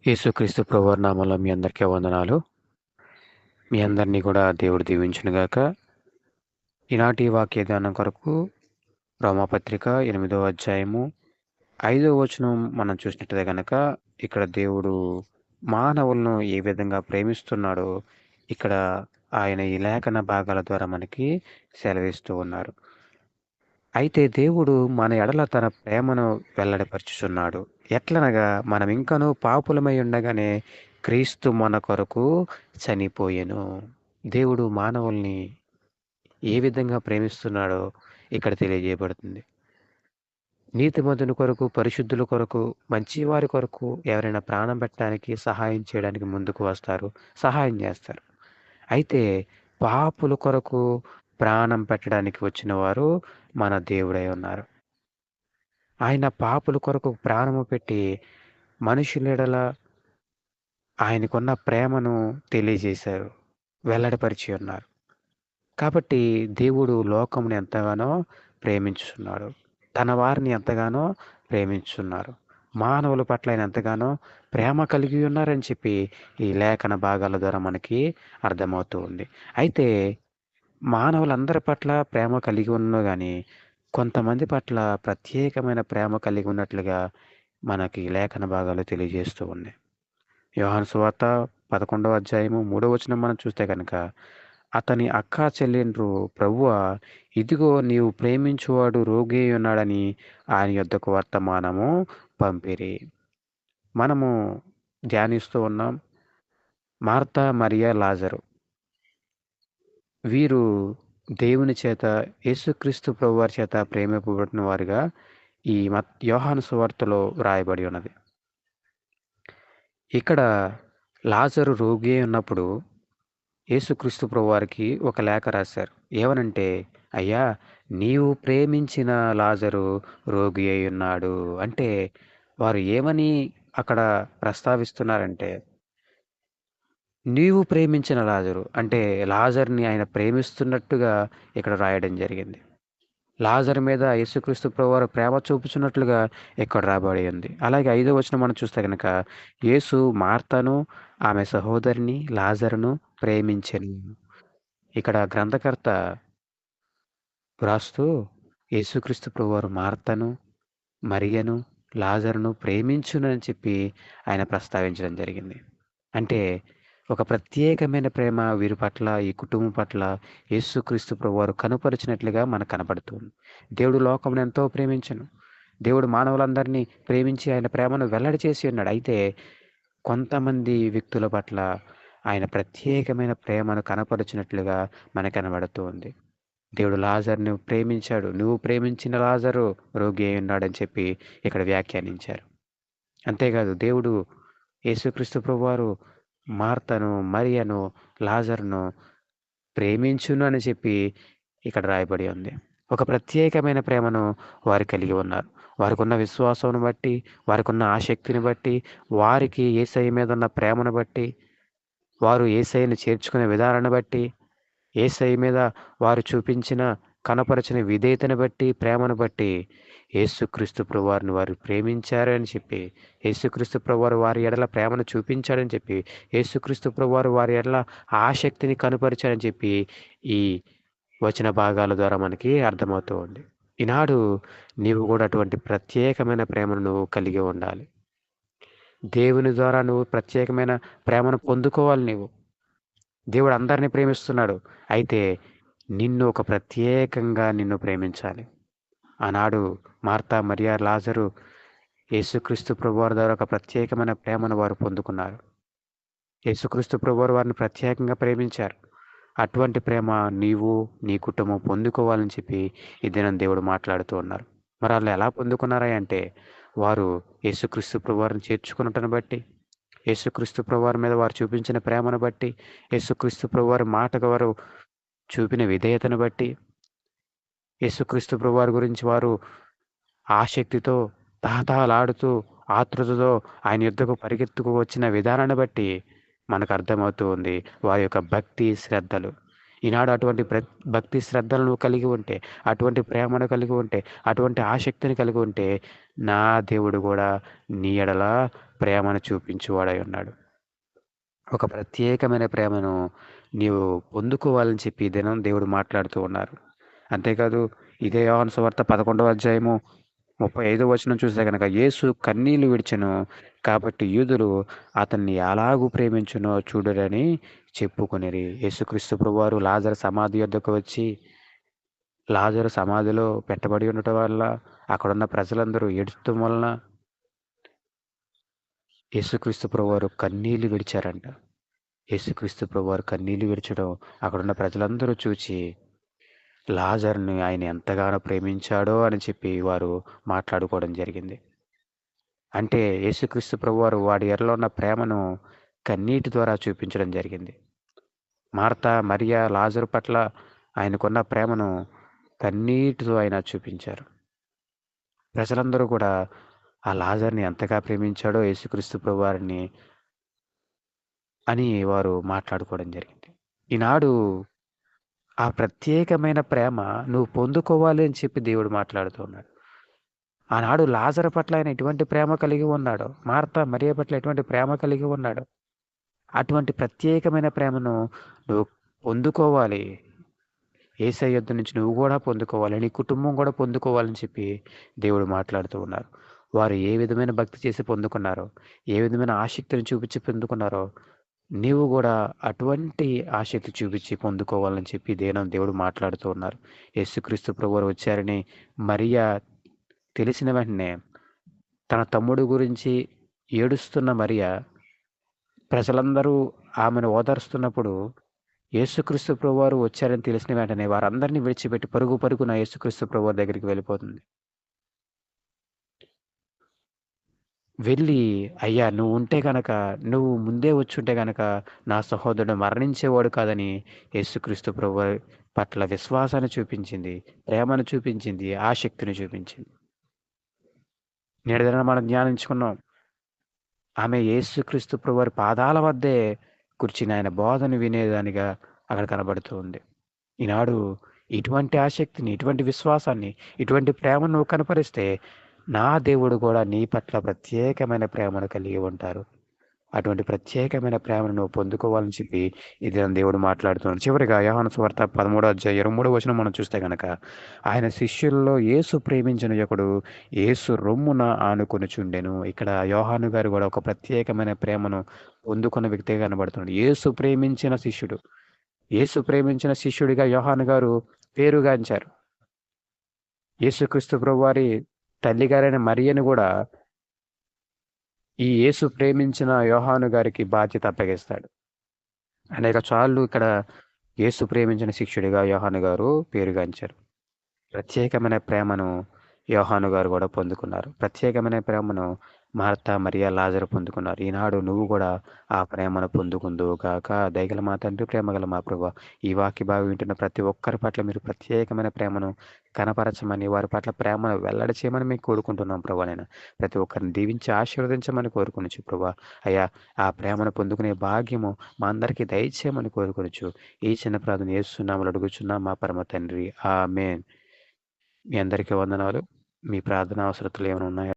యేసుక్రీస్తు ప్రభువారి నామంలో మీ అందరికీ వందనాలు. మీ అందరినీ కూడా దేవుడు దీవించునుగాక. ఈనాటి వాక్య ధ్యానం కొరకు రోమాపత్రిక 8వ అధ్యాయము 5వ వచనం మనం చూసినట్లయితే గనక ఇక్కడ దేవుడు మానవులను ఏ విధంగా ప్రేమిస్తున్నాడో ఇక్కడ ఆయన ఈ లేఖన భాగాల ద్వారా మనకి సెలవిస్తూ ఉన్నారు. అయితే దేవుడు మన ఎడల తన ప్రేమను వెల్లడిపరుచుచున్నాడు. ఎట్లనగా మనం ఇంకనూ పాపులమై ఉండగానే క్రీస్తు మన కొరకు చనిపోయెను. దేవుడు మానవుల్ని ఏ విధంగా ప్రేమిస్తున్నాడో ఇక్కడ తెలియజేయబడుతుంది. నీతిమంతుని కొరకు, పరిశుద్ధుల కొరకు, మంచివారి కొరకు ఎవరైనా ప్రాణం పెట్టడానికి, సహాయం చేయడానికి ముందుకు వస్తారు, సహాయం చేస్తారు. అయితే పాపుల కొరకు ప్రాణం పెట్టడానికి వచ్చిన వారు మన దేవుడై ఉన్నారు. ఆయన పాపుల కొరకు ప్రాణము పెట్టి మనుషులెడల ఆయనకున్న ప్రేమను తెలియజేశారు, వెల్లడిపరిచి ఉన్నారు. కాబట్టి దేవుడు లోకమును ఎంతగానో ప్రేమించుచున్నాడు. తన వారిని ఎంతగానో ప్రేమించుచున్నారు. మానవుల పట్ల ఆయన ఎంతగానో ప్రేమ కలిగి ఉన్నారని చెప్పి ఈ లేఖన భాగాల ద్వారా మనకి అర్థమవుతూ ఉంది. అయితే మానవులందరి పట్ల ప్రేమ కలిగి ఉన్నా కానీ కొంతమంది పట్ల ప్రత్యేకమైన ప్రేమ కలిగి ఉన్నట్లుగా మనకి లేఖన భాగాలు తెలియజేస్తూ ఉన్నాయి. యోహాను సువార్త 11వ అధ్యాయము 3వ వచనం మనం చూస్తే కనుక అతని అక్కా చెల్లెండ్రు ప్రభువా, ఇదిగో నీవు ప్రేమించువాడు రోగి ఉన్నాడని ఆయన యొద్దకు వర్తమానము పంపిరి. మనము ధ్యానిస్తూ ఉన్నాం మార్తా, మరియా, లాజరు. వీరు దేవుని చేత, యేసుక్రీస్తు ప్రభువారి చేత ప్రేమింపబడిన వారుగా ఈ యోహాను సువార్తలో వ్రాయబడి ఉన్నది. ఇక్కడ లాజరు రోగి ఉన్నప్పుడు యేసుక్రీస్తు ప్రభువారికి ఒక లేఖ రాశారు. ఏమనంటే, అయ్యా నీవు ప్రేమించిన లాజరు రోగి అయి ఉన్నాడు. అంటే వారు ఏమని అక్కడ ప్రస్తావిస్తున్నారంటే, నీవు ప్రేమించిన లాజరు అంటే లాజర్ని ఆయన ప్రేమిస్తున్నట్టుగా ఇక్కడ రాయడం జరిగింది. లాజరు మీద యేసుక్రీస్తు ప్రభువారు ప్రేమ చూపుచున్నట్లుగా ఇక్కడ రాబడి ఉంది. అలాగే 5వ వచనం మనం చూస్తే కనుక యేసు మార్తను, ఆమె సహోదరిని లాజరును ప్రేమించెను. ఇక్కడ గ్రంథకర్త వ్రాస్తూ యేసుక్రీస్తు ప్రభువారు మార్తను, మరియను, లాజరును ప్రేమించునని చెప్పి ఆయన ప్రస్తావించడం జరిగింది. అంటే ఒక ప్రత్యేకమైన ప్రేమ వీరి పట్ల, ఈ కుటుంబం పట్ల యేసుక్రీస్తు ప్రభువారు కనుపరిచినట్లుగా మనకు కనపడుతుంది. దేవుడు లోకమును ఎంతో ప్రేమించెను. దేవుడు మానవులందరినీ ప్రేమించి ఆయన ప్రేమను వెల్లడి చేసి ఉన్నాడు. అయితే కొంతమంది వ్యక్తుల పట్ల ఆయన ప్రత్యేకమైన ప్రేమను కనపరిచినట్లుగా మనకు కనబడుతూ ఉంది. దేవుడు లాజరును ప్రేమించాడు. నువ్వు ప్రేమించిన లాజరు రోగి అయి ఉన్నాడని చెప్పి ఇక్కడ వ్యాఖ్యానించారు. అంతేకాదు దేవుడు యేసుక్రీస్తు ప్రభువారు మార్తను, మరియను, లాజరును ప్రేమించును అని చెప్పి ఇక్కడ రాయబడి ఉంది. ఒక ప్రత్యేకమైన ప్రేమను వారు కలిగి ఉన్నారు. వారికున్న విశ్వాసమును బట్టి, వారికున్న ఆసక్తిని బట్టి, వారికి యేసయ్య మీద ఉన్న ప్రేమను బట్టి, వారు యేసయ్యను చేర్చుకునే విధానాన్ని బట్టి, యేసయ్య మీద వారు చూపించిన కనపరచిన విధేయతను బట్టి, ప్రేమను బట్టి యేసుక్రీస్తు ప్రభువారిని వారు ప్రేమించారని చెప్పి, యేసుక్రీస్తు ప్రభువారు వారి ఎడల ప్రేమను చూపించాడని చెప్పి, యేసుక్రీస్తు ప్రభువారు వారి ఎడల ఆసక్తిని కనుపరిచాడని చెప్పి ఈ వచన భాగాల ద్వారా మనకి అర్థమవుతూ ఉంది. ఈనాడు నీవు కూడా అటువంటి ప్రత్యేకమైన ప్రేమను నువ్వు కలిగి ఉండాలి. దేవుని ద్వారా నువ్వు ప్రత్యేకమైన ప్రేమను పొందుకోవాలి. దేవుడు అందరినీ ప్రేమిస్తున్నాడు. అయితే నిన్ను ఒక ప్రత్యేకంగా నిన్ను ప్రేమించాలి. ఆనాడు మార్తా, మరియా, లాజరు యేసుక్రీస్తు ప్రభువారి ద్వారా ఒక ప్రత్యేకమైన ప్రేమను వారు పొందుకున్నారు. యేసుక్రీస్తు ప్రభువారు వారిని ప్రత్యేకంగా ప్రేమించారు. అటువంటి ప్రేమ నీవు, నీ కుటుంబం పొందుకోవాలని చెప్పి ఈ దినం దేవుడు మాట్లాడుతూ ఉన్నారు. మరి వాళ్ళు ఎలా పొందుకున్నారా అంటే, వారు యేసుక్రీస్తు ప్రభువారిని చేర్చుకున్నటను బట్టి, యేసుక్రీస్తు ప్రభువారి మీద వారు చూపించిన ప్రేమను బట్టి, యేసుక్రీస్తు ప్రభువారి మాటకు వారు చూపిన విధేయతను బట్టి, యేసుక్రీస్తు ప్రభువారి గురించి వారు ఆసక్తితో, తహతహలాడుతూ, ఆతృతతో ఆయన యుద్ధకు పరిగెత్తుకు వచ్చిన విధానాన్ని బట్టి మనకు అర్థమవుతూ ఉంది వారి యొక్క భక్తి శ్రద్ధలు. ఈనాడు అటువంటి భక్తి శ్రద్ధలను కలిగి ఉంటే, అటువంటి ప్రేమను కలిగి ఉంటే, అటువంటి ఆసక్తిని కలిగి ఉంటే, నా దేవుడు కూడా నీ ఎడల ప్రేమను చూపించువాడై ఉన్నాడు. ఒక ప్రత్యేకమైన ప్రేమను నీవు పొందుకోవాలని చెప్పి ఈ దినం దేవుడు మాట్లాడుతూ ఉన్నారు. అంతేకాదు ఇదే యోహాను సువార్త 11వ అధ్యాయము 35వ వచనం చూస్తే గనక యేసు కన్నీళ్లు విడిచెను. కాబట్టి యూదులు అతన్ని ఎలాగు ప్రేమించునో చూడుడని చెప్పుకొనిరి. యేసుక్రీస్తు ప్రభువారు లాజరు సమాధి యొద్దకు వచ్చి లాజరు సమాధిలో పెట్టబడి ఉండటం వల్ల అక్కడున్న ప్రజలందరూ ఏడుస్తూ వలన యేసుక్రీస్తు ప్రభువారు కన్నీళ్లు విడిచారంట. యేసుక్రీస్తు ప్రభువారు కన్నీళ్లు విడచడం అక్కడున్న ప్రజలందరూ చూచి లాజర్‌ని ఆయన ఎంతగానో ప్రేమించాడో అని చెప్పి వారు మాట్లాడుకోవడం జరిగింది. అంటే యేసుక్రీస్తు ప్రభువారు వాడి ఎడల ఉన్న ప్రేమను కన్నీటి ద్వారా చూపించడం జరిగింది. మార్తా, మరియ, లాజరు పట్ల ఆయనకున్న ప్రేమను కన్నీటితో ఆయన చూపించారు. ప్రజలందరూ కూడా ఆ లాజర్‌ని ఎంతగా ప్రేమించాడో యేసుక్రీస్తు ప్రభువారిని అని వారు మాట్లాడుకోవడం జరిగింది. ఈనాడు ఆ ప్రత్యేకమైన ప్రేమ నువ్వు పొందుకోవాలి అని చెప్పి దేవుడు మాట్లాడుతూ ఉన్నాడు. ఆనాడు లాజరు పట్ల ఆయన ఎటువంటి ప్రేమ కలిగి ఉన్నాడో, మార్తా, మరియ పట్ల ఎటువంటి ప్రేమ కలిగి ఉన్నాడో, అటువంటి ప్రత్యేకమైన ప్రేమను నువ్వు పొందుకోవాలి. యేసయ్య యొద్ద నుంచి నువ్వు గూడా పొందుకోవాలి. నీ కుటుంబం గూడా పొందుకోవాలని చెప్పి దేవుడు మాట్లాడుతూ ఉన్నారు. వారు ఏ విధమైన భక్తి చేసి పొందుకున్నారో, ఏ విధమైన ఆసక్తిని చూపించి పొందుకున్నారో, నీవు గూడా అటువంటి ఆసక్తి చూపించి పొందుకోవాలని చెప్పి దేవుడు మాట్లాడుతూ ఉన్నారు. యేసుక్రీస్తు ప్రభువారు వచ్చారని మరియ తెలిసిన వెంటనే తన తమ్ముడు గురించి ఏడుస్తున్న మరియ ప్రజలందరూ ఆమెను ఓదారుస్తున్నప్పుడు యేసుక్రీస్తు ప్రభువారు వచ్చారని తెలిసిన వెంటనే వారందరిని విడిచిపెట్టి పరుగు పరుగున యేసుక్రీస్తు ప్రభువారి దగ్గరికి వెళ్ళిపోతుంది. వెళ్ళి, "అయ్యా! నువ్వుంటే గనక నువ్వు ముందే వచ్చుంటే గనక నా సహోదరుడు మరణించేవాడు కాదని" యేసుక్రీస్తు ప్రభువారి పట్ల విశ్వాసాన్ని చూపించింది, ప్రేమను చూపించింది, ఆసక్తిని చూపించింది. నేటి దినాన మనం ధ్యానించుకున్నాం. ఆమె యేసుక్రీస్తు ప్రభువారి పాదాల వద్దే కూర్చుని ఆయన బోధన వినేదానిగా అక్కడ కనబడుతూ ఉంది. ఈనాడు ఇటువంటి ఆసక్తిని, ఇటువంటి విశ్వాసాన్ని, ఇటువంటి ప్రేమను నువ్వు కనపరిస్తే, నా దేవుడు కూడా నీ పట్ల ప్రత్యేకమైన ప్రేమను కలిగి ఉంటారు. అటువంటి ప్రత్యేకమైన ప్రేమను నువ్వు పొందుకోవాలని చెప్పి ఈ దినం దేవుడు మాట్లాడుతున్నాడు. చివరిగా యోహాను సువార్త 13వ అధ్యాయం 23వ వచనం మనం చూస్తే గనక, ఆయన శిష్యుల్లో యేసు ప్రేమించిన ఒకడు యేసు రొమ్మున ఆనుకొనుచుండెను. ఇక్కడ యోహాను గారు కూడా ఒక ప్రత్యేకమైన ప్రేమను పొందుకున్న వ్యక్తిగా కనబడుతున్నాడు. యేసు ప్రేమించిన శిష్యుడిగా యోహాను గారు పేరుగాంచారు. యేసుక్రీస్తు ప్రభువారి తల్లిగారైన మరియను గూడా ఈ యేసు ప్రేమించిన యోహాను గారికి బాధ్యత అప్పగిస్తాడు. అనేక సార్లు ఇక్కడ యేసు ప్రేమించిన శిష్యుడిగా యోహాను గారు పేరుగాంచారు. ప్రత్యేకమైన ప్రేమను యోహాను గారు గూడా పొందుకున్నారు. ప్రత్యేకమైన ప్రేమను మార్తా, మరియ, లాజరు పొందుకున్నారు. ఈనాడు నువ్వు గూడా ఆ ప్రేమను పొందుకుందువు గాక. దయగల మా తండ్రి, ప్రేమగల మా ప్రభువా, ఈ వాక్య భాగం వింటున్న ప్రతి ఒక్కరి పట్ల మీరు ప్రత్యేకమైన ప్రేమను కనపరచమని, వారి పట్ల ప్రేమను వెల్లడి చేయమని మేము కోరుకుంటున్నాం ప్రభువా నాయన. ప్రతి ఒక్కరిని దీవించి ఆశీర్వదించమని కోరుకొనుచు ప్రభువా. అయ్యా, ఆ ప్రేమను పొందుకునే భాగ్యము మా అందరికీ దయచేయమని కోరుకొనుచు. ఈ చిన్న ప్రార్థన యేసు నామములో అడుగుచున్నాం మా పరమ తండ్రి. ఆమేన్. మీ అందరికీ వందనాలు. మీ ప్రార్థన అవసరతలు ఏమైనా ఉన్నాయా?